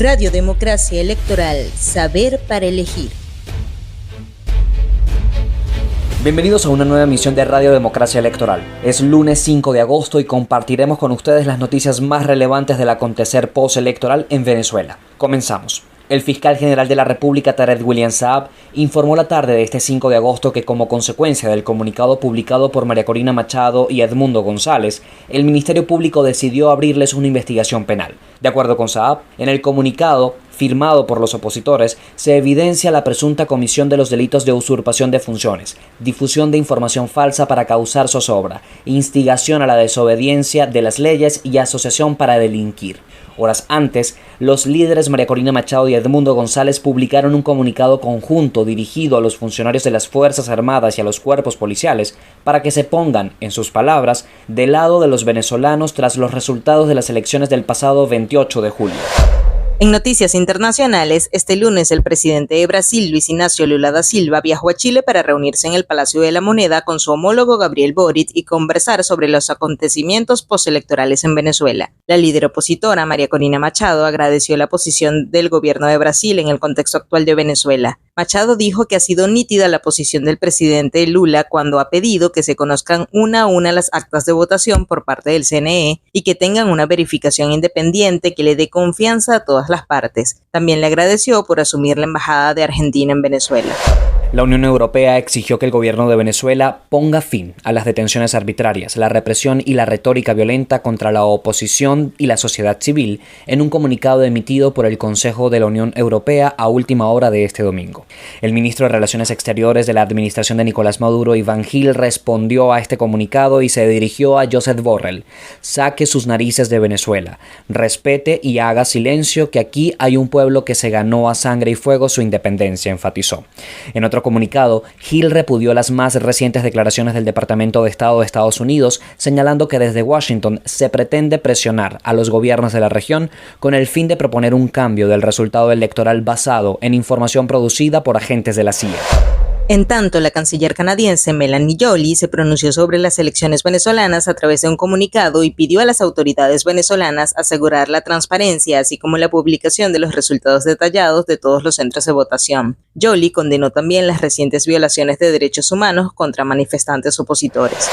Radio Democracia Electoral, saber para elegir. Bienvenidos a una nueva emisión de Radio Democracia Electoral. Es lunes 5 de agosto y compartiremos con ustedes las noticias más relevantes del acontecer postelectoral en Venezuela. Comenzamos. El fiscal general de la República, Tarek William Saab, informó la tarde de este 5 de agosto que como consecuencia del comunicado publicado por María Corina Machado y Edmundo González, el Ministerio Público decidió abrirles una investigación penal. De acuerdo con Saab, en el comunicado firmado por los opositores, se evidencia la presunta comisión de los delitos de usurpación de funciones, difusión de información falsa para causar zozobra, instigación a la desobediencia de las leyes y asociación para delinquir. Horas antes, los líderes María Corina Machado y Edmundo González publicaron un comunicado conjunto dirigido a los funcionarios de las Fuerzas Armadas y a los cuerpos policiales para que se pongan, en sus palabras, del lado de los venezolanos tras los resultados de las elecciones del pasado 28 de julio. En noticias internacionales, este lunes el presidente de Brasil, Luis Inácio Lula da Silva, viajó a Chile para reunirse en el Palacio de la Moneda con su homólogo Gabriel Boric y conversar sobre los acontecimientos postelectorales en Venezuela. La líder opositora, María Corina Machado, agradeció la posición del gobierno de Brasil en el contexto actual de Venezuela. Machado dijo que ha sido nítida la posición del presidente Lula cuando ha pedido que se conozcan una a una las actas de votación por parte del CNE y que tengan una verificación independiente que le dé confianza a todas las partes. También le agradeció por asumir la embajada de Argentina en Venezuela. La Unión Europea exigió que el gobierno de Venezuela ponga fin a las detenciones arbitrarias, la represión y la retórica violenta contra la oposición y la sociedad civil en un comunicado emitido por el Consejo de la Unión Europea a última hora de este domingo. El ministro de Relaciones Exteriores de la administración de Nicolás Maduro, Iván Gil, respondió a este comunicado y se dirigió a Josep Borrell. Saque sus narices de Venezuela, respete y haga silencio que aquí hay un pueblo que se ganó a sangre y fuego su independencia, enfatizó. En otro comunicado, Gil repudió las más recientes declaraciones del Departamento de Estado de Estados Unidos, señalando que desde Washington se pretende presionar a los gobiernos de la región con el fin de proponer un cambio del resultado electoral basado en información producida por agentes de la CIA. En tanto, la canciller canadiense Melanie Joly se pronunció sobre las elecciones venezolanas a través de un comunicado y pidió a las autoridades venezolanas asegurar la transparencia, así como la publicación de los resultados detallados de todos los centros de votación. Joly condenó también las recientes violaciones de derechos humanos contra manifestantes opositores.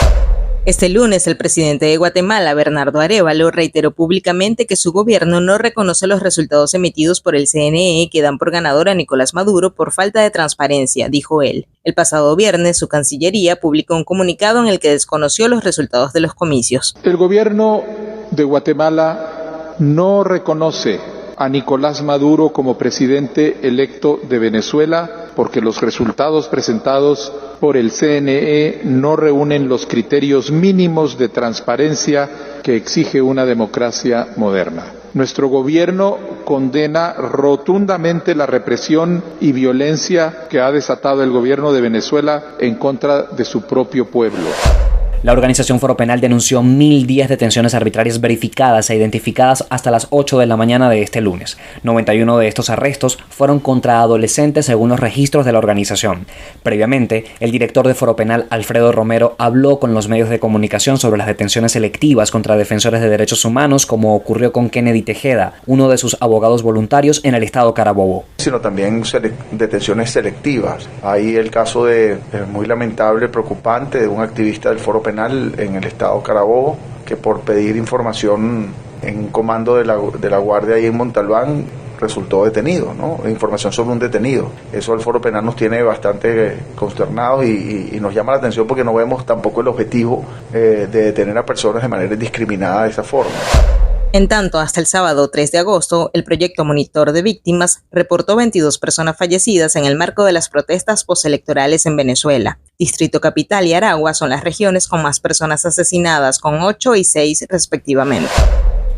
Este lunes, el presidente de Guatemala, Bernardo Arévalo, reiteró públicamente que su gobierno no reconoce los resultados emitidos por el CNE que dan por ganador a Nicolás Maduro por falta de transparencia, dijo él. El pasado viernes, su Cancillería publicó un comunicado en el que desconoció los resultados de los comicios. El gobierno de Guatemala no reconoce a Nicolás Maduro como presidente electo de Venezuela porque los resultados presentados por el CNE no reúnen los criterios mínimos de transparencia que exige una democracia moderna. Nuestro gobierno condena rotundamente la represión y violencia que ha desatado el gobierno de Venezuela en contra de su propio pueblo. La organización Foro Penal denunció 1.010 detenciones arbitrarias verificadas e identificadas hasta las 8 de la mañana de este lunes. 91 de estos arrestos fueron contra adolescentes según los registros de la organización. Previamente, el director de Foro Penal, Alfredo Romero, habló con los medios de comunicación sobre las detenciones selectivas contra defensores de derechos humanos, como ocurrió con Kennedy Tejeda, uno de sus abogados voluntarios en el estado Carabobo. Sino también detenciones selectivas. Ahí el caso muy lamentable, preocupante, de un activista del Foro Penal en el estado Carabobo, que por pedir información en un comando de la guardia ahí en Montalbán resultó detenido, ¿no? Información sobre un detenido. Eso al Foro Penal nos tiene bastante consternados y nos llama la atención porque no vemos tampoco el objetivo de detener a personas de manera indiscriminada de esa forma. En tanto, hasta el sábado 3 de agosto, el proyecto Monitor de Víctimas reportó 22 personas fallecidas en el marco de las protestas postelectorales en Venezuela. Distrito Capital y Aragua son las regiones con más personas asesinadas, con 8 y 6 respectivamente.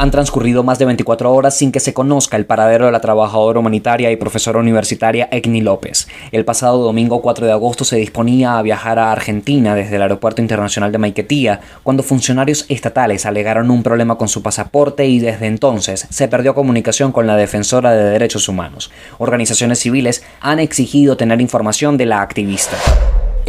Han transcurrido más de 24 horas sin que se conozca el paradero de la trabajadora humanitaria y profesora universitaria Egni López. El pasado domingo 4 de agosto se disponía a viajar a Argentina desde el Aeropuerto Internacional de Maiquetía cuando funcionarios estatales alegaron un problema con su pasaporte y desde entonces se perdió comunicación con la defensora de derechos humanos. Organizaciones civiles han exigido tener información de la activista.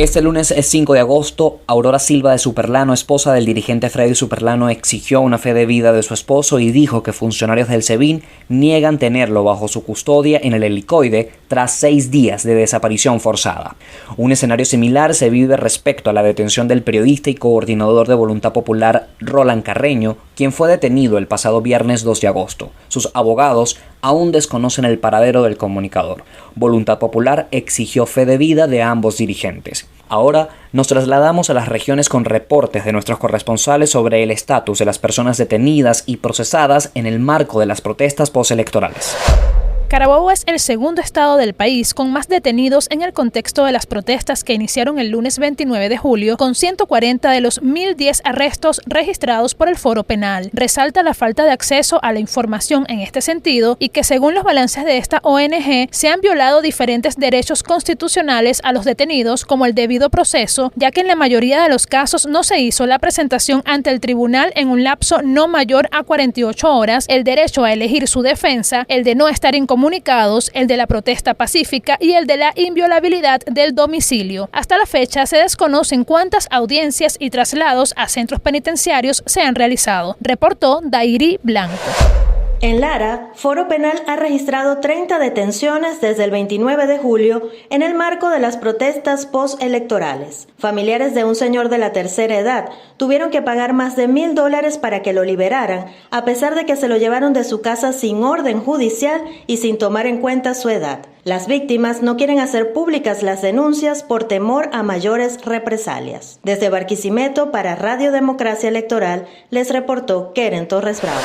Este lunes 5 de agosto, Aurora Silva de Superlano, esposa del dirigente Freddy Superlano, exigió una fe de vida de su esposo y dijo que funcionarios del SEBIN niegan tenerlo bajo su custodia en el helicoide tras 6 días de desaparición forzada. Un escenario similar se vive respecto a la detención del periodista y coordinador de Voluntad Popular Roland Carreño, quien fue detenido el pasado viernes 2 de agosto. Sus abogados aún desconocen el paradero del comunicador. Voluntad Popular exigió fe de vida de ambos dirigentes. Ahora nos trasladamos a las regiones con reportes de nuestros corresponsales sobre el estatus de las personas detenidas y procesadas en el marco de las protestas postelectorales. Carabobo es el segundo estado del país con más detenidos en el contexto de las protestas que iniciaron el lunes 29 de julio, con 140 de los 1.010 arrestos registrados por el Foro Penal. Resalta la falta de acceso a la información en este sentido y que, según los balances de esta ONG, se han violado diferentes derechos constitucionales a los detenidos, como el debido proceso, ya que en la mayoría de los casos no se hizo la presentación ante el tribunal en un lapso no mayor a 48 horas, el derecho a elegir su defensa, el de no estar incomunicados, el de la protesta pacífica y el de la inviolabilidad del domicilio. Hasta la fecha se desconocen cuántas audiencias y traslados a centros penitenciarios se han realizado, reportó Dairi Blanco. En Lara, Foro Penal ha registrado 30 detenciones desde el 29 de julio en el marco de las protestas postelectorales. Familiares de un señor de la tercera edad tuvieron que pagar más de $1,000 para que lo liberaran, a pesar de que se lo llevaron de su casa sin orden judicial y sin tomar en cuenta su edad. Las víctimas no quieren hacer públicas las denuncias por temor a mayores represalias. Desde Barquisimeto, para Radio Democracia Electoral, les reportó Keren Torres Bravo.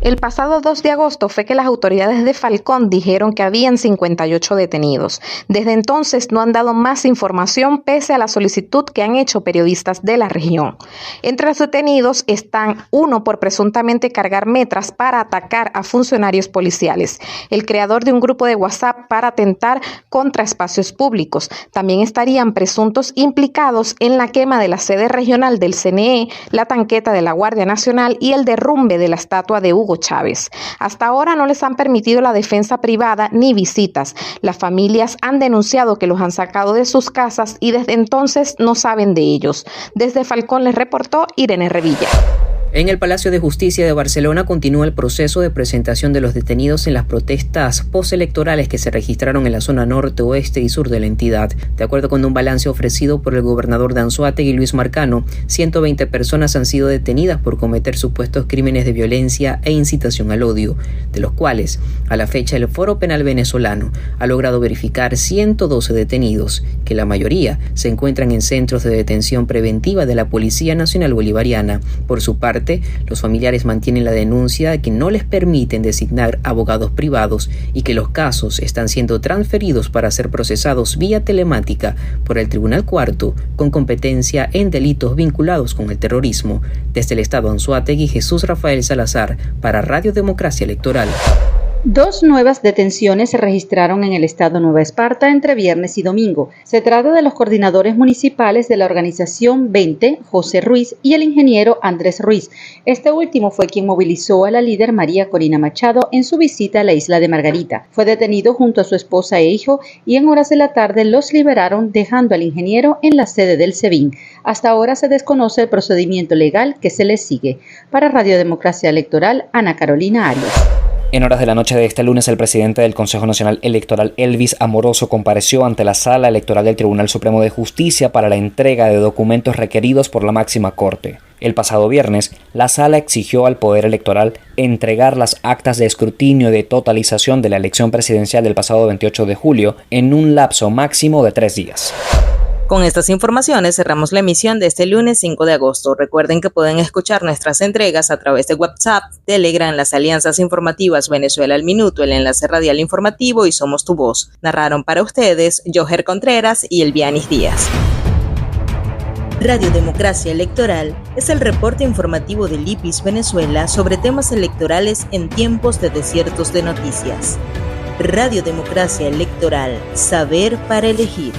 El pasado 2 de agosto fue que las autoridades de Falcón dijeron que habían 58 detenidos. Desde entonces no han dado más información pese a la solicitud que han hecho periodistas de la región. Entre los detenidos están uno por presuntamente cargar metras para atacar a funcionarios policiales, el creador de un grupo de WhatsApp para atentar contra espacios públicos. También estarían presuntos implicados en la quema de la sede regional del CNE, la tanqueta de la Guardia Nacional y el derrumbe de la estatua de Hugo Chávez. Hasta ahora no les han permitido la defensa privada ni visitas. Las familias han denunciado que los han sacado de sus casas y desde entonces no saben de ellos. Desde Falcón les reportó Irene Revilla. En el Palacio de Justicia de Barcelona continúa el proceso de presentación de los detenidos en las protestas postelectorales que se registraron en la zona norte, oeste y sur de la entidad. De acuerdo con un balance ofrecido por el gobernador de Anzoátegui, Luis Marcano, 120 personas han sido detenidas por cometer supuestos crímenes de violencia e incitación al odio, de los cuales, a la fecha, el Foro Penal venezolano ha logrado verificar 112 detenidos, que la mayoría se encuentran en centros de detención preventiva de la Policía Nacional Bolivariana. Por su parte, los familiares mantienen la denuncia de que no les permiten designar abogados privados y que los casos están siendo transferidos para ser procesados vía telemática por el Tribunal Cuarto con competencia en delitos vinculados con el terrorismo. Desde el estado Anzoátegui, Jesús Rafael Salazar, para Radio Democracia Electoral. 2 nuevas detenciones se registraron en el estado Nueva Esparta entre viernes y domingo. Se trata de los coordinadores municipales de la organización 20, José Ruiz, y el ingeniero Andrés Ruiz. Este último fue quien movilizó a la líder María Corina Machado en su visita a la isla de Margarita. Fue detenido junto a su esposa e hijo y en horas de la tarde los liberaron, dejando al ingeniero en la sede del SEBIN. Hasta ahora se desconoce el procedimiento legal que se les sigue. Para Radio Democracia Electoral, Ana Carolina Arias. En horas de la noche de este lunes, el presidente del Consejo Nacional Electoral, Elvis Amoroso, compareció ante la Sala Electoral del Tribunal Supremo de Justicia para la entrega de documentos requeridos por la máxima corte. El pasado viernes, la Sala exigió al Poder Electoral entregar las actas de escrutinio de totalización de la elección presidencial del pasado 28 de julio en un lapso máximo de 3 días. Con estas informaciones cerramos la emisión de este lunes 5 de agosto. Recuerden que pueden escuchar nuestras entregas a través de WhatsApp, Telegram, las alianzas informativas Venezuela al Minuto, el enlace radial informativo y Somos Tu Voz. Narraron para ustedes Joher Contreras y Elvianis Díaz. Radio Democracia Electoral es el reporte informativo del IPIS Venezuela sobre temas electorales en tiempos de desiertos de noticias. Radio Democracia Electoral, saber para elegir.